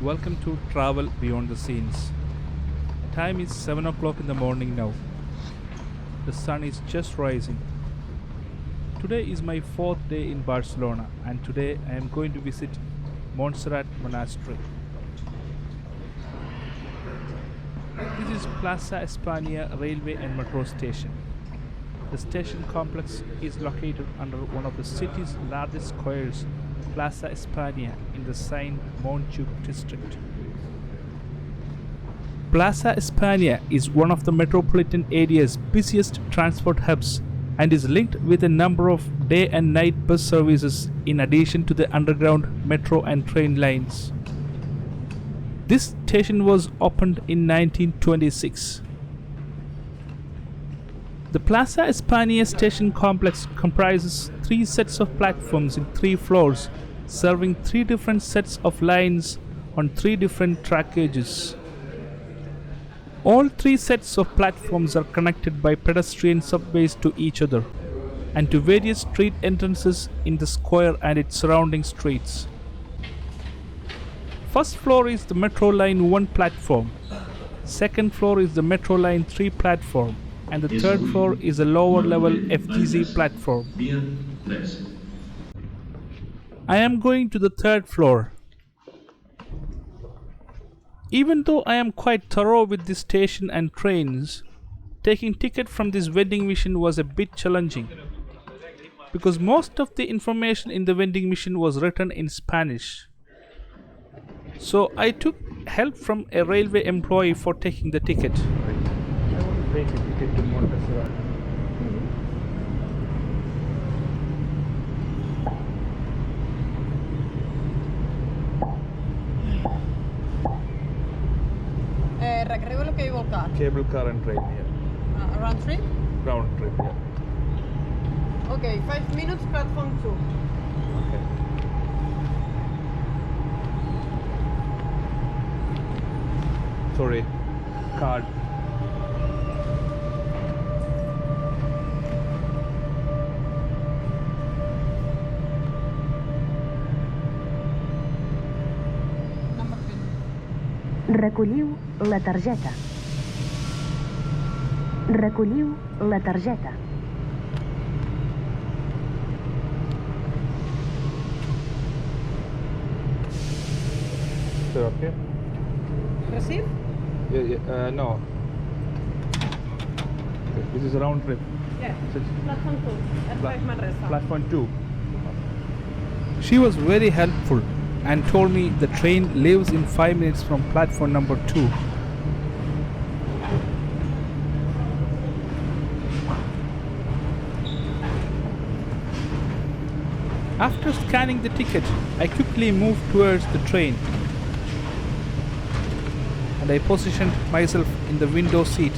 Welcome to Travel Beyond the Scenes. Time is 7 o'clock in the morning now. The sun is just rising. Today is my fourth day in Barcelona, and today I am going to visit Montserrat Monastery. This is Plaza España railway and metro station. The station complex is located under one of the city's largest squares, Plaza España, in the Saint Montjuic district. Plaza España is one of the metropolitan area's busiest transport hubs and is linked with a number of day and night bus services in addition to the underground metro and train lines. This station was opened in 1926. The Plaza España station complex comprises 3 sets of platforms in 3 floors, serving 3 different sets of lines on 3 different track gauges. All 3 sets of platforms are connected by pedestrian subways to each other and to various street entrances in the square and its surrounding streets. First floor is the Metro Line 1 platform. Second floor is the Metro Line 3 platform. And the third floor is a lower level FGZ platform. I am going to the third floor. Even though I am quite thorough with this station and trains, taking ticket from this vending machine was a bit challenging because most of the information in the vending machine was written in Spanish. So I took help from a railway employee for taking the ticket. Take a ticket to Montserrat. Recorrible o cable car? Cable car and train here. Round trip? Round trip, yeah. Okay, 5 minutes, platform 2. Okay. Sorry, card. Recolliu la targeta. Recolliu la targeta. So, okay? Receive? No. Okay, this is a round trip. Yeah. Platform 2. At 5 Manresa. Platform 2. She was very helpful and told me the train leaves in 5 minutes from platform number 2. After scanning the ticket, I quickly moved towards the train and I positioned myself in the window seat.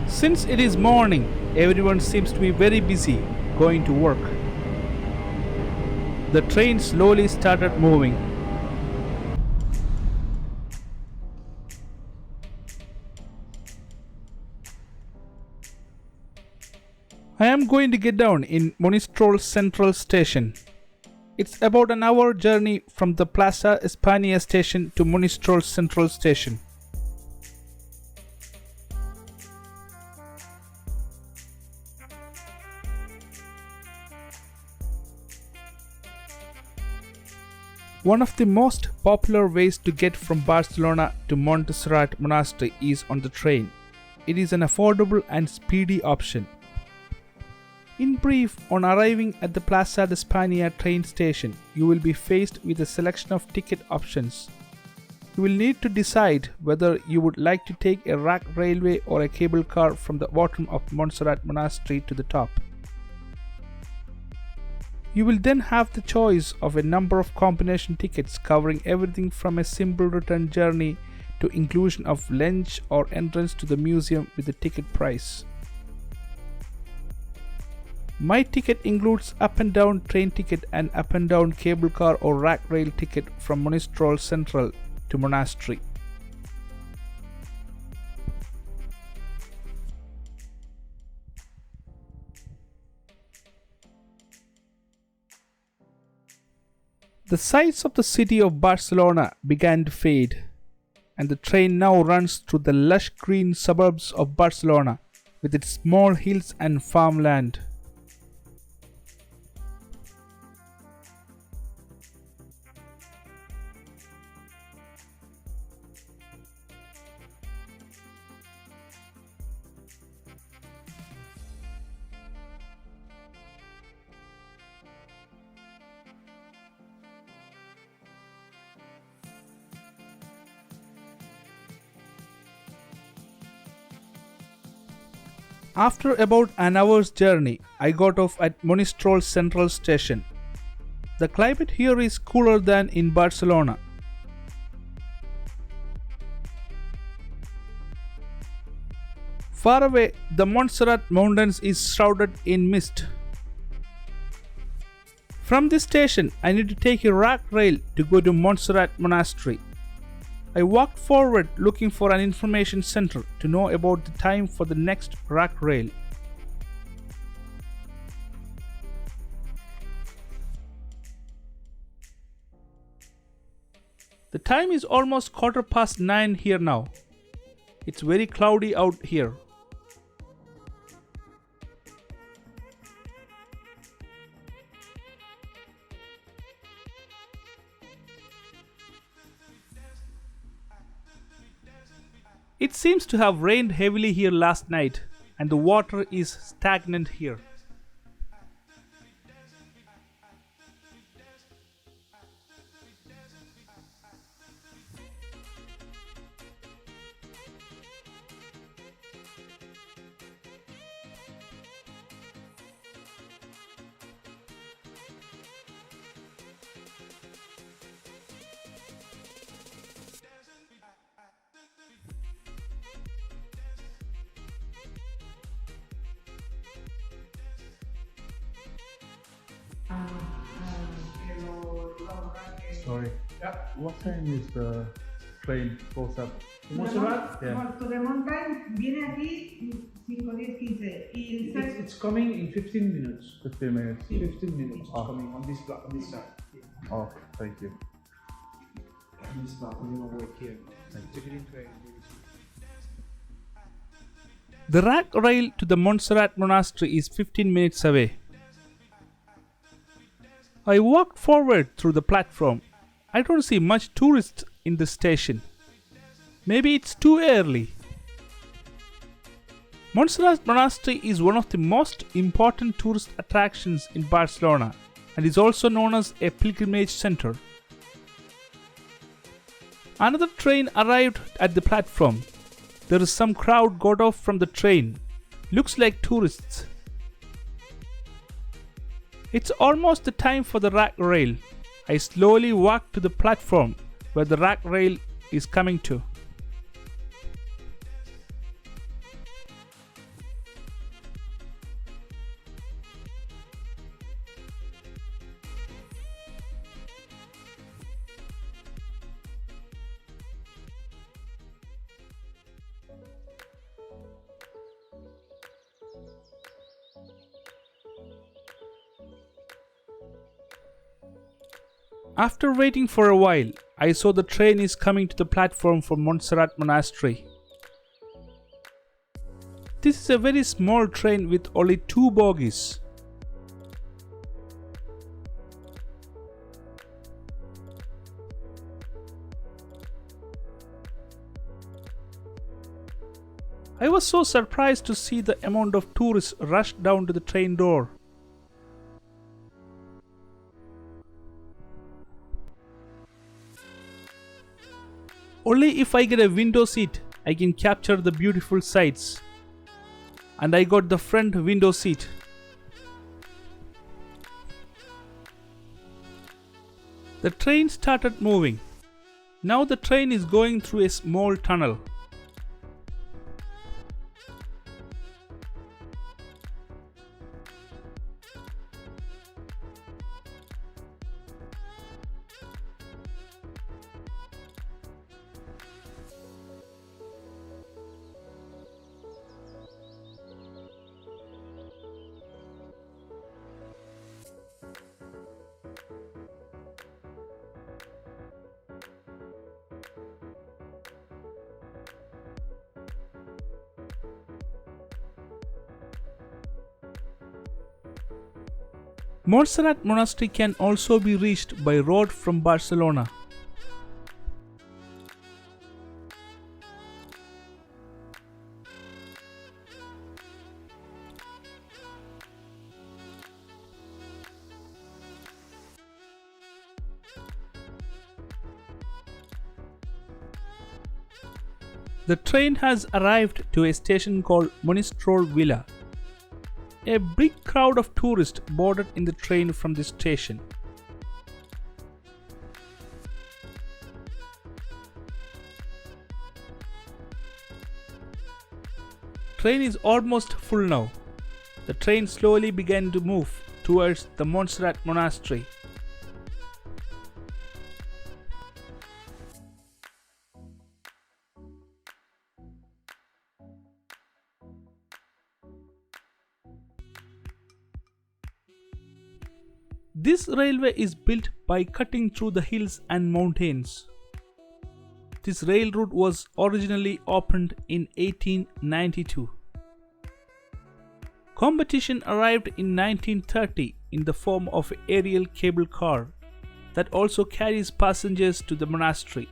Since it is morning, everyone seems to be very busy going to work. The train slowly started moving. I am going to get down in Monistrol Central Station. It's about an hour journey from the Plaza España station to Monistrol Central Station. One of the most popular ways to get from Barcelona to Montserrat Monastery is on the train. It is an affordable and speedy option. In brief, on arriving at the Plaza de España train station, you will be faced with a selection of ticket options. You will need to decide whether you would like to take a rack railway or a cable car from the bottom of Montserrat Monastery to the top. You will then have the choice of a number of combination tickets covering everything from a simple return journey to inclusion of lunch or entrance to the museum with the ticket price. My ticket includes up and down train ticket and up and down cable car or rack rail ticket from Monastery Central to Monastery. The sights of the city of Barcelona began to fade, and the train now runs through the lush green suburbs of Barcelona with its small hills and farmland. After about an hour's journey, I got off at Monastery Central Station. The climate here is cooler than in Barcelona. Far away, the Montserrat mountains is shrouded in mist. From this station, I need to take a rack rail to go to Montserrat Monastery. I walked forward looking for an information center to know about the time for the next rack rail. The time is almost 9:15 here now. It's very cloudy out here. It seems to have rained heavily here last night, and the water is stagnant here. Sorry. Yeah. What time is the train goes up? Montserrat? Yeah. To the mountain, viene aquí 5, 10, 15. It's coming in 15 minutes. 15 minutes. 15 minutes Oh. coming on this block, on this side. Oh, thank you. On this block, we're gonna wait here. Take it in train. The rack rail to the Montserrat Monastery is 15 minutes away. I walked forward through the platform. I don't see much tourists in the station. Maybe it's too early. Montserrat Monastery is one of the most important tourist attractions in Barcelona and is also known as a pilgrimage center. Another train arrived at the platform. There is some crowd got off from the train. Looks like tourists. It's almost the time for the rack rail. I slowly walk to the platform where the rack rail is coming to. After waiting for a while, I saw the train is coming to the platform for Montserrat Monastery. This is a very small train with only 2 bogies. I was so surprised to see the amount of tourists rush down to the train door. Only if I get a window seat, I can capture the beautiful sights. And I got the front window seat. The train started moving. Now the train is going through a small tunnel. Montserrat Monastery can also be reached by road from Barcelona. The train has arrived to a station called Monastery Villa. A big crowd of tourists boarded in the train from this station. Train is almost full now. The train slowly began to move towards the Montserrat Monastery. This railway is built by cutting through the hills and mountains. This rail route was originally opened in 1892. Competition arrived in 1930 in the form of an aerial cable car that also carries passengers to the monastery.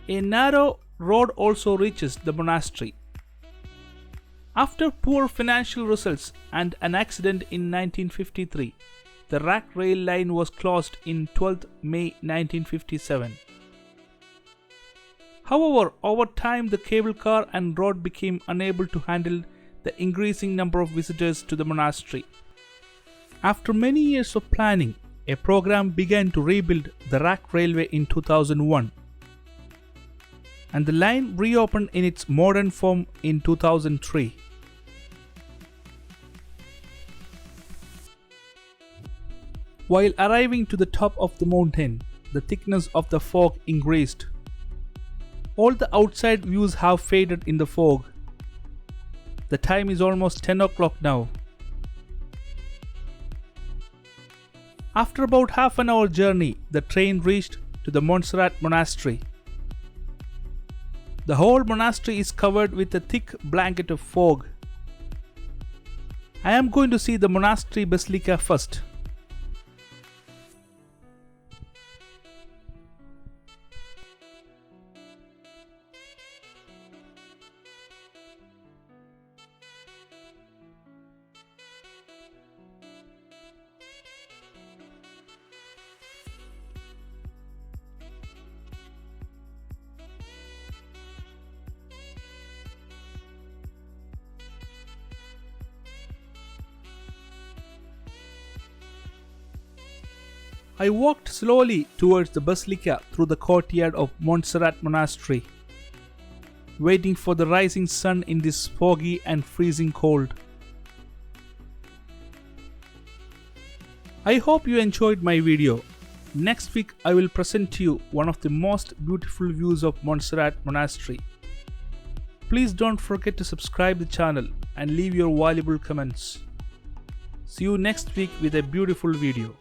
A narrow road also reaches the monastery. After poor financial results and an accident in 1953, the rack rail line was closed in 12th May 1957. However, over time the cable car and road became unable to handle the increasing number of visitors to the monastery. After many years of planning, a program began to rebuild the rack railway in 2001, and the line reopened in its modern form in 2003. While arriving to the top of the mountain, the thickness of the fog increased. All the outside views have faded in the fog. The time is almost 10 o'clock now. After about half an hour journey, the train reached to the Montserrat Monastery. The whole monastery is covered with a thick blanket of fog. I am going to see the monastery basilica first. I walked slowly towards the basilica through the courtyard of Montserrat Monastery, waiting for the rising sun in this foggy and freezing cold. I hope you enjoyed my video. Next week I will present to you one of the most beautiful views of Montserrat Monastery. Please don't forget to subscribe the channel and leave your valuable comments. See you next week with a beautiful video.